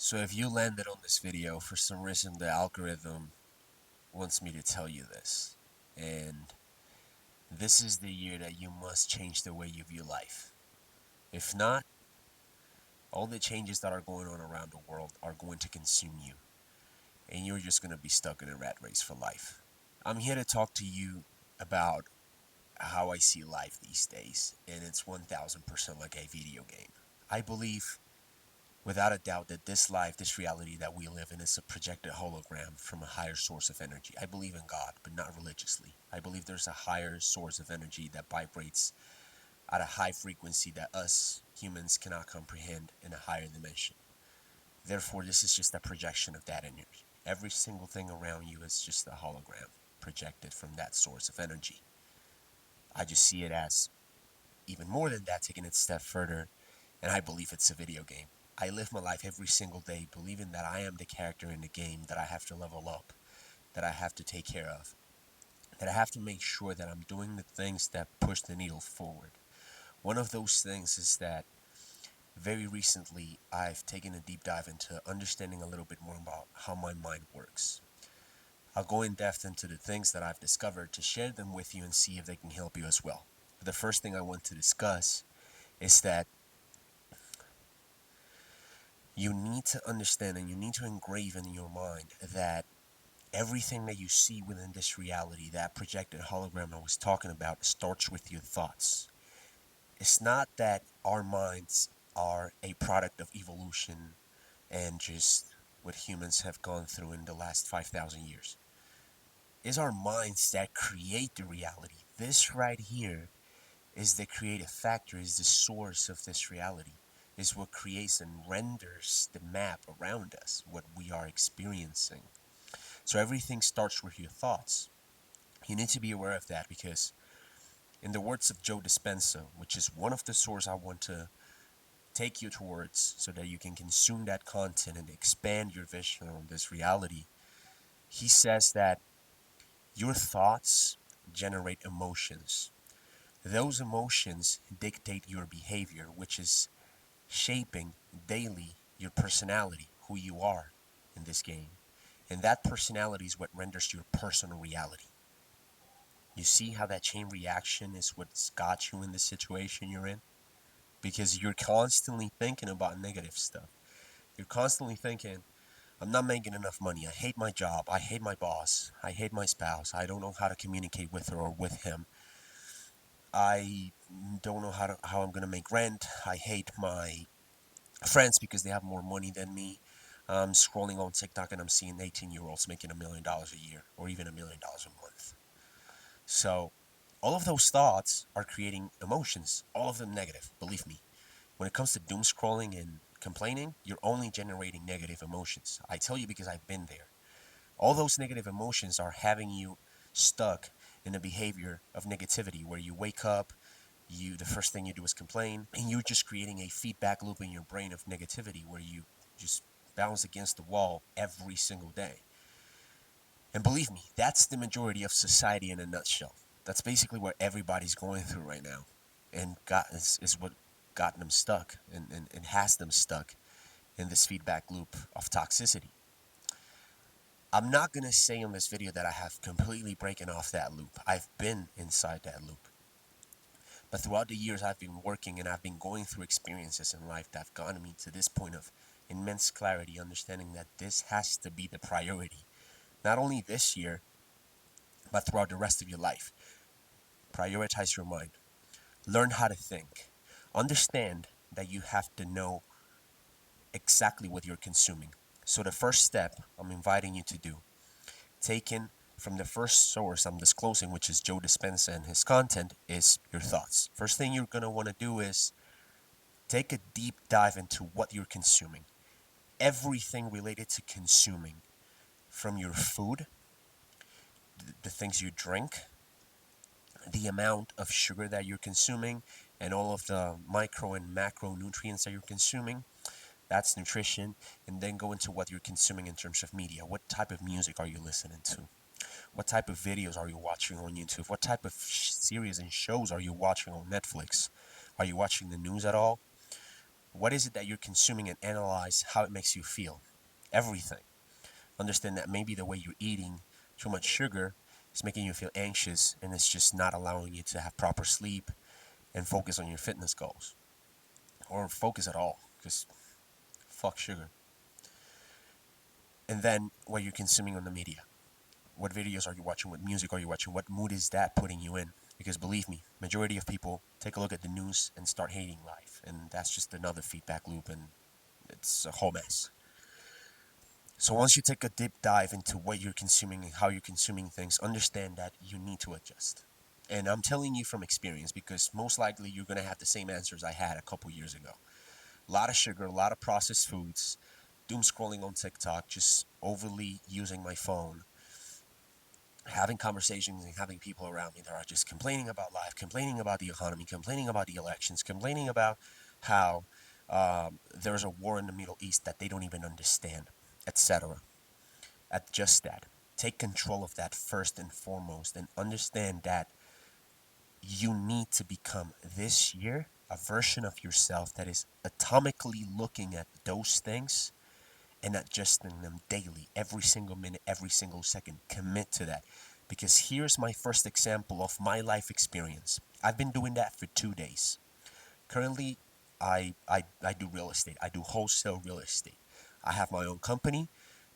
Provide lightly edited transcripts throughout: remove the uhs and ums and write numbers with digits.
So if you landed on this video, for some reason the algorithm wants me to tell you this. And this is the year that you must change the way you view life. If not, all the changes that are going on around the world are going to consume you. And you're just going to be stuck in a rat race for life. I'm here to talk to you about how I see life these days. And it's 1000% like a video game. I believe without a doubt that this life, this reality that we live in is a projected hologram from a higher source of energy. I believe in God, but not religiously. I believe there's a higher source of energy that vibrates at a high frequency that us humans cannot comprehend in a higher dimension. Therefore, this is just a projection of that energy. Every single thing around you is just a hologram projected from that source of energy. I just see it as even more than that, taking it a step further, and I believe it's a video game. I live my life every single day believing that I am the character in the game, that I have to level up, that I have to take care of, that I have to make sure that I'm doing the things that push the needle forward. One of those things is that very recently I've taken a deep dive into understanding a little bit more about how my mind works. I'll go in depth into the things that I've discovered to share them with you and see if they can help you as well. But the first thing I want to discuss is that you need to understand and you need to engrave in your mind that everything that you see within this reality, that projected hologram I was talking about, starts with your thoughts. It's not that our minds are a product of evolution and just what humans have gone through in the last 5,000 years. It's our minds that create the reality. This right here is the creative factor, is the source of this reality, is what creates and renders the map around us, what we are experiencing. So everything starts with your thoughts. You need to be aware of that because, in the words of Joe Dispenza, which is one of the sources I want to take you towards so that you can consume that content and expand your vision on this reality, he says that your thoughts generate emotions. Those emotions dictate your behavior, which is shaping daily your personality, who you are in this game. And that personality is what renders your personal reality. You see how that chain reaction is what's got you in the situation you're in? Because you're constantly thinking about negative stuff. You're constantly thinking, I'm not making enough money. I hate my job. I hate my boss. I hate my spouse. I don't know how to communicate with her or with him. I don't know how I'm going to make rent. I hate my friends because they have more money than me. I'm scrolling on TikTok and I'm seeing 18-year-olds making $1 million a year or even $1 million a month. So all of those thoughts are creating emotions, all of them negative, believe me. When it comes to doom scrolling and complaining, you're only generating negative emotions. I tell you because I've been there. All those negative emotions are having you stuck in a behavior of negativity where you wake up, the first thing you do is complain, and you're just creating a feedback loop in your brain of negativity where you just bounce against the wall every single day. And believe me, that's the majority of society in a nutshell. That's basically what everybody's going through right now. And is what got them stuck and has them stuck in this feedback loop of toxicity. I'm not going to say in this video that I have completely broken off that loop. I've been inside that loop. But throughout the years, I've been working and I've been going through experiences in life that have gotten me to this point of immense clarity, understanding that this has to be the priority. Not only this year, but throughout the rest of your life. Prioritize your mind. Learn how to think. Understand that you have to know exactly what you're consuming. So the first step I'm inviting you to do, taken from the first source I'm disclosing, which is Joe Dispenza and his content, is your thoughts. First thing you're going to want to do is take a deep dive into what you're consuming. Everything related to consuming, from your food, the things you drink, the amount of sugar that you're consuming, and all of the micro and macro nutrients that you're consuming. That's nutrition. And then go into what you're consuming in terms of media. What type of music are you listening to? What type of videos are you watching on YouTube? What type of series and shows are you watching on Netflix? Are you watching the news at all? What is it that you're consuming and analyze how it makes you feel. Everything. Understand that maybe the way you're eating too much sugar is making you feel anxious and it's just not allowing you to have proper sleep and focus on your fitness goals or focus at all because fuck sugar. And then what you're consuming on the media. What videos are you watching? What music are you watching? What mood is that putting you in? Because believe me, majority of people take a look at the news and start hating life, and that's just another feedback loop, and it's a whole mess. So once you take a deep dive into what you're consuming and how you're consuming things, understand that you need to adjust. And I'm telling you from experience because most likely you're going to have the same answers I had a couple years ago. A lot of sugar, a lot of processed foods, doom scrolling on TikTok, just overly using my phone, having conversations and having people around me that are just complaining about life, complaining about the economy, complaining about the elections, complaining about how there's a war in the Middle East that they don't even understand, etc. Adjust that. Take control of that first and foremost and understand that you need to become this year a version of yourself that is atomically looking at those things and adjusting them daily, every single minute, every single second. Commit to that. Because here's my first example of my life experience. I've been doing that for 2 days. Currently, I do real estate. I do wholesale real estate. I have my own company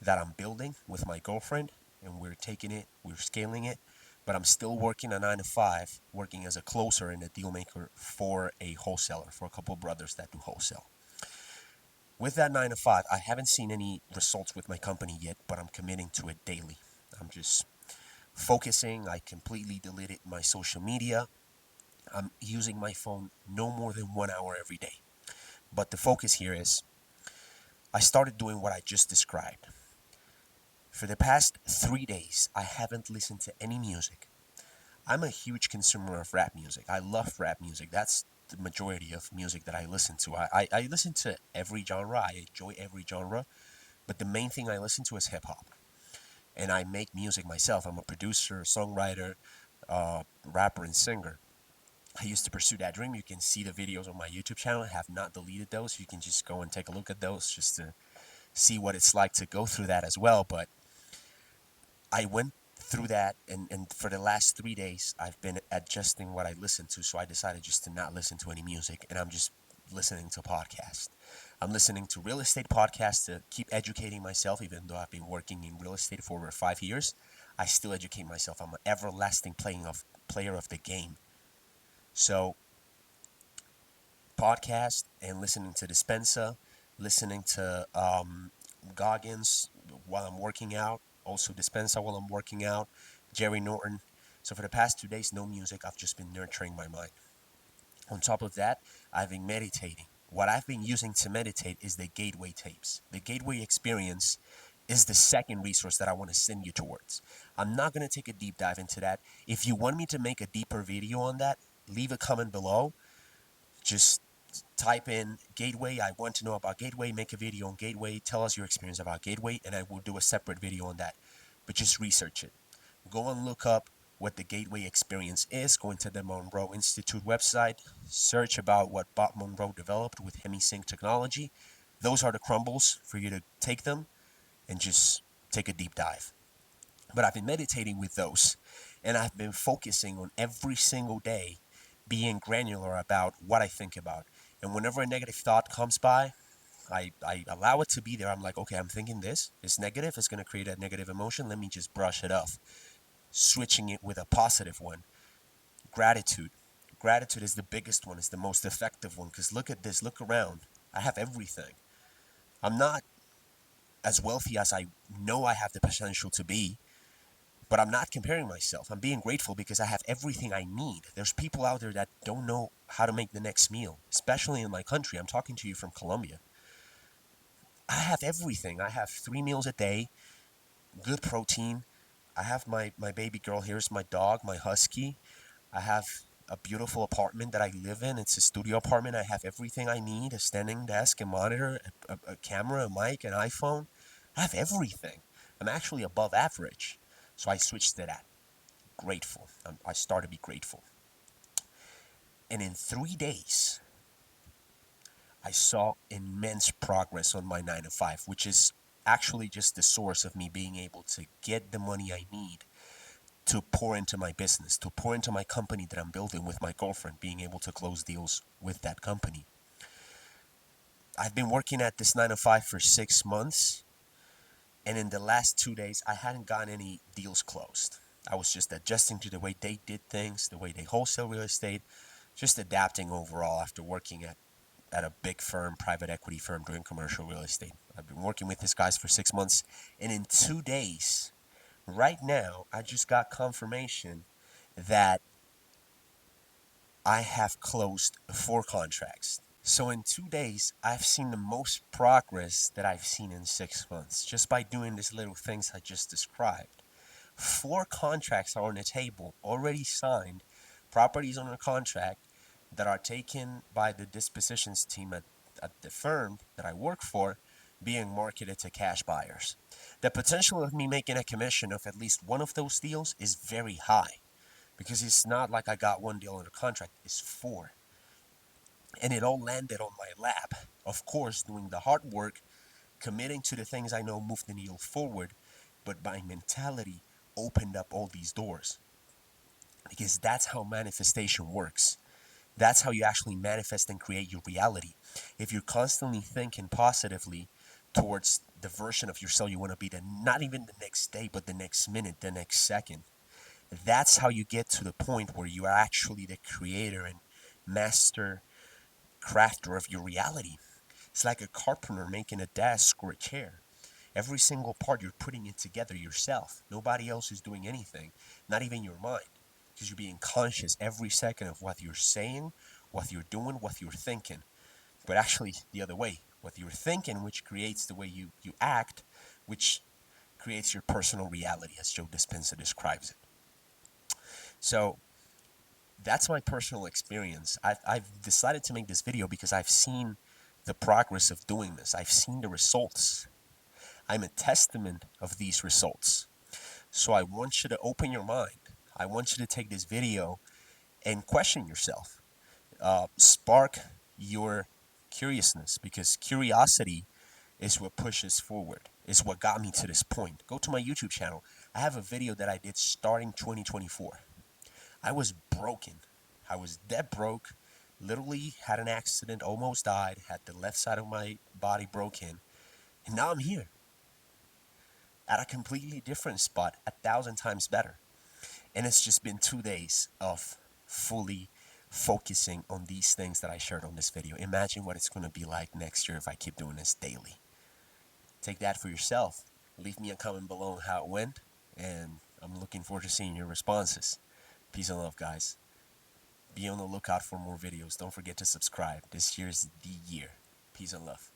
that I'm building with my girlfriend, and we're taking it, we're scaling it. But I'm still working a 9 to 5, working as a closer and a deal maker for a wholesaler, for a couple of brothers that do wholesale. With that 9 to 5, I haven't seen any results with my company yet, but I'm committing to it daily. I'm just focusing. I completely deleted my social media. I'm using my phone no more than 1 hour every day. But the focus here is I started doing what I just described. For the past 3 days, I haven't listened to any music. I'm a huge consumer of rap music. I love rap music. That's the majority of music that I listen to. I listen to every genre. I enjoy every genre. But the main thing I listen to is hip hop. And I make music myself. I'm a producer, songwriter, rapper, and singer. I used to pursue that dream. You can see the videos on my YouTube channel. I have not deleted those. You can just go and take a look at those just to see what it's like to go through that as well. But I went through that, and for the last 3 days, I've been adjusting what I listen to. So I decided just to not listen to any music, and I'm just listening to podcasts. I'm listening to real estate podcasts to keep educating myself, even though I've been working in real estate for over 5 years. I still educate myself. I'm an everlasting player of the game. So podcast and listening to Dispensa, listening to Goggins while I'm working out, also Dispensa while I'm working out, Jerry Norton. So for the past 2 days, no music. I've just been nurturing my mind. On top of that, I've been meditating. What I've been using to meditate is the Gateway tapes. The Gateway experience is the second resource that I want to send you towards. I'm not going to take a deep dive into that. If you want me to make a deeper video on that, leave a comment below. Just type in Gateway. I want to know about Gateway. Make a video on Gateway. Tell us your experience about Gateway, and I will do a separate video on that. But just research it. Go and look up what the Gateway experience is. Go into the Monroe Institute website. Search about what Bob Monroe developed with HemiSync technology. Those are the crumbles for you to take them and just take a deep dive. But I've been meditating with those, and I've been focusing on every single day being granular about what I think about. And whenever a negative thought comes by, I allow it to be there. I'm like, okay, I'm thinking this. It's negative. It's going to create a negative emotion. Let me just brush it off. Switching it with a positive one. Gratitude. Gratitude is the biggest one. It's the most effective one because look at this. Look around. I have everything. I'm not as wealthy as I know I have the potential to be, but I'm not comparing myself. I'm being grateful because I have everything I need. There's people out there that don't know how to make the next meal, especially in my country. I'm talking to you from Colombia. I have everything. I have 3 meals a day, good protein. I have my baby girl. Here's my dog, my husky. I have a beautiful apartment that I live in. It's a studio apartment. I have everything I need: a standing desk, a monitor, a camera, a mic, an iPhone. I have everything. I'm actually above average. So I switched to that. Grateful. I start to be grateful. And in 3 days, I saw immense progress on my 9 to 5, which is actually just the source of me being able to get the money I need to pour into my business, to pour into my company that I'm building with my girlfriend, being able to close deals with that company. I've been working at this 9 to 5 for 6 months, and in the last 2 days, I hadn't gotten any deals closed. I was just adjusting to the way they did things, the way they wholesale real estate, just adapting overall after working at a big firm, private equity firm doing commercial real estate. I've been working with these guys for 6 months, and in 2 days, right now, I just got confirmation that I have closed 4 contracts. So in 2 days, I've seen the most progress that I've seen in 6 months just by doing these little things I just described. 4 contracts are on the table, already signed, properties on a contract that are taken by the dispositions team at the firm that I work for, being marketed to cash buyers. The potential of me making a commission of at least one of those deals is very high because it's not like I got one deal under contract, it's 4. And it all landed on my lap. Of course, doing the hard work, committing to the things I know move the needle forward, but my mentality opened up all these doors because that's how manifestation works. That's how you actually manifest and create your reality. If you're constantly thinking positively towards the version of yourself you want to be, not even the next day, but the next minute, the next second, that's how you get to the point where you are actually the creator and master crafter of your reality. It's like a carpenter making a desk or a chair. Every single part you're putting it together yourself. Nobody else is doing anything, not even your mind, because you're being conscious every second of what you're saying, what you're doing, what you're thinking. But actually, the other way, what you're thinking, which creates the way you act, which creates your personal reality, as Joe Dispenza describes it. So that's my personal experience. I've decided to make this video because I've seen the progress of doing this. I've seen the results. I'm a testament of these results. So I want you to open your mind. I want you to take this video and question yourself. Spark your curiousness because curiosity is what pushes forward, is what got me to this point. Go to my YouTube channel. I have a video that I did starting 2024. I was broken. I was dead broke. Literally had an accident, almost died, had the left side of my body broken. And now I'm here at a completely different spot, 1,000 times better. And it's just been 2 days of fully focusing on these things that I shared on this video. Imagine what it's going to be like next year if I keep doing this daily. Take that for yourself. Leave me a comment below on how it went. And I'm looking forward to seeing your responses. Peace and love, guys. Be on the lookout for more videos. Don't forget to subscribe. This year's the year. Peace and love.